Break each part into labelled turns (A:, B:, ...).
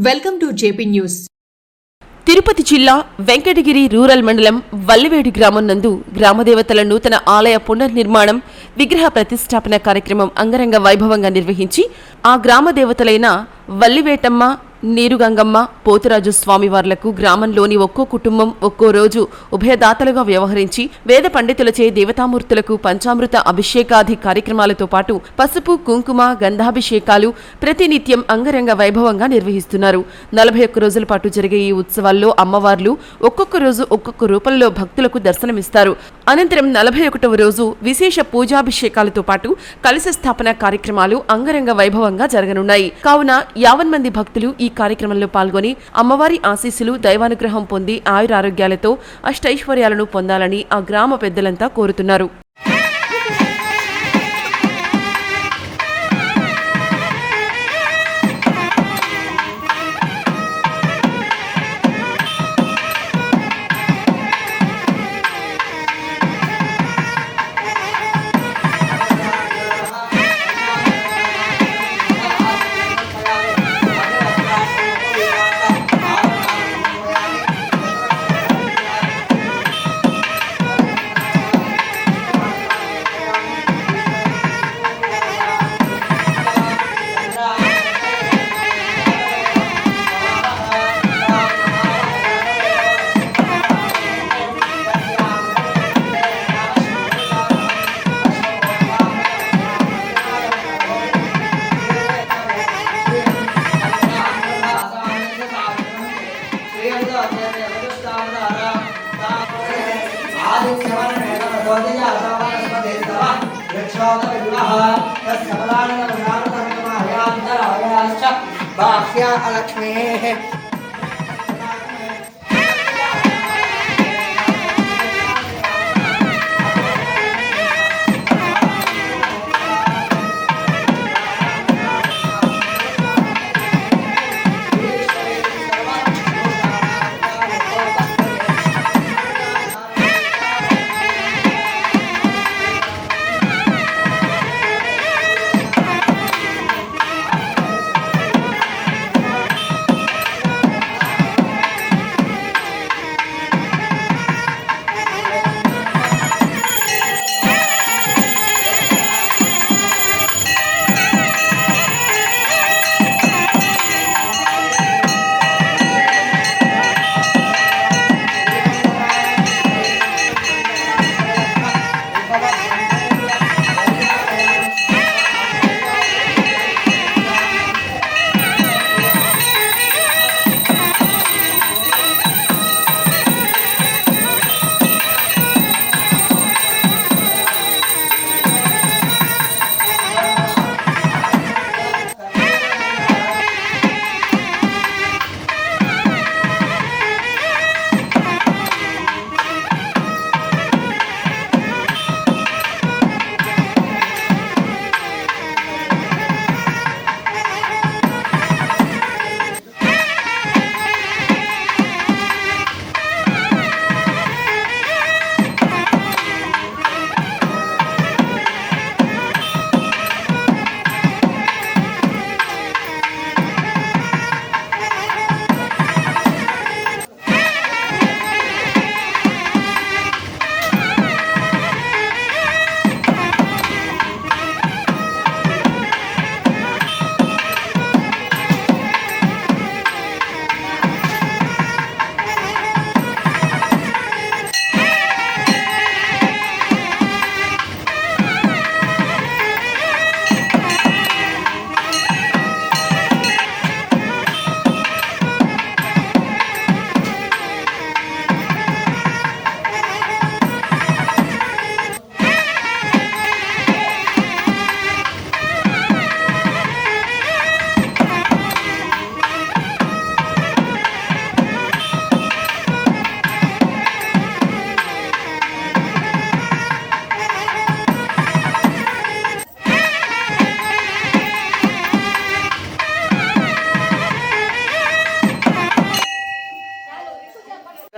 A: Welcome to JP news.
B: Tirupati జిల్లా Venkatagiri rural మండలం వల్లివేడి గ్రామం నందు గ్రామదేవతల నూతన ఆలయ పునర్నిర్మాణం విగ్రహ ప్రతిష్టాపన కార్యక్రమం అంగరంగ వైభవంగా నిర్వహించి ఆ గ్రామదేవతలైన వల్లివేటమ్మ, నీరుగంగమ్మ, పోతురాజు స్వామివార్లకు గ్రామంలోని ఒక్కో కుటుంబం ఒక్కో రోజు ఉభయదాతలుగా వ్యవహరించి వేద పండితులచే దేవతామూర్తులకు పంచామృత అభిషేకాది కార్యక్రమాలతో పాటు పసుపు, కుంకుమ, గంధాభిషేకాలు ప్రతినిత్యం అంగరంగ వైభవంగా నిర్వహిస్తున్నారు. 41 రోజుల పాటు జరిగే ఈ ఉత్సవాల్లో అమ్మవార్లు ఒక్కొక్క రోజు ఒక్కొక్క రూపంలో భక్తులకు దర్శనమిస్తారు. అనంతరం 41వ రోజు విశేష పూజాభిషేకాలతో పాటు కలశ స్థాపన కార్యక్రమాలు అంగరంగ వైభవంగా జరగనున్నాయి. కావున 50 మంది భక్తులు ఈ కార్యక్రమంలో పాల్గొని అమ్మవారి ఆశీస్సులు, దైవానుగ్రహం పొంది ఆయురారోగ్యాలతో అష్టైశ్వర్యాలను పొందాలని ఆ గ్రామ పెద్దలంతా కోరుతున్నారు.
C: बाह्या अलक्ष्मेः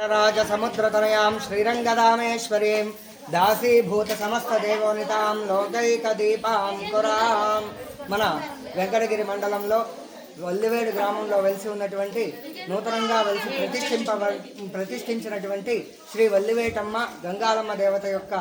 C: राजसमुद्रतनयां श्रीरंगदामेश्वरीं दासीभूत समस्त देवोनितां लोकैकदीपां कुरां మన వెంకటగిరి మండలంలో వల్లివేడు గ్రామంలో వెలిసి ఉన్నటువంటి నూతనంగా వెలిసి ప్రతిష్ఠించినటువంటి శ్రీ వల్లివేటమ్మ గంగాలమ్మ దేవత యొక్క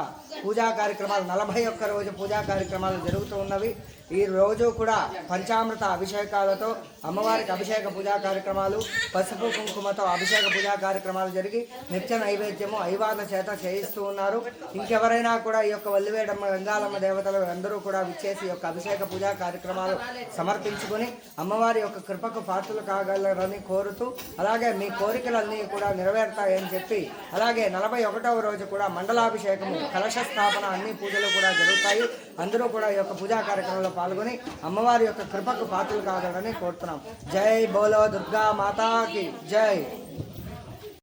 C: పూజా కార్యక్రమాలు 41 రోజు పూజా కార్యక్రమాలు జరుగుతూ ఉన్నవి. ఈ రోజు కూడా పంచామృత అభిషేకాలతో అమ్మవారికి అభిషేక పూజా కార్యక్రమాలు, పసుపు కుంకుమతో అభిషేక పూజా కార్యక్రమాలు జరిగి నిత్య నైవేద్యము ఐవాద చేత చేయిస్తూ ఉన్నారు. ఇంకెవరైనా కూడా ఈ యొక్క వల్లివేడమ్మ గంగాలమ్మ దేవతలు అందరూ కూడా విచ్చేసి యొక్క అభిషేక పూజా కార్యక్రమాలు సమర్పించుకొని అమ్మవారి యొక్క కృపకు పాత్రలు కాగలరని కోరుతూ, అలాగే మీ కోరికలన్నీ కూడా నెరవేరుతాయని చెప్పి, అలాగే 41వ రోజు కూడా మండలాభిషేకము, కలశ స్థాపన అన్ని పూజలు కూడా జరుగుతాయి. అందరూ కూడా ఈ యొక్క పూజా కార్యక్రమంలో పాల్గొని అమ్మవారి యొక్క కృపకు పాత్రలు కాగలరని కోరుతున్నాం. జై బోలో దుర్గా మాతాకి జై.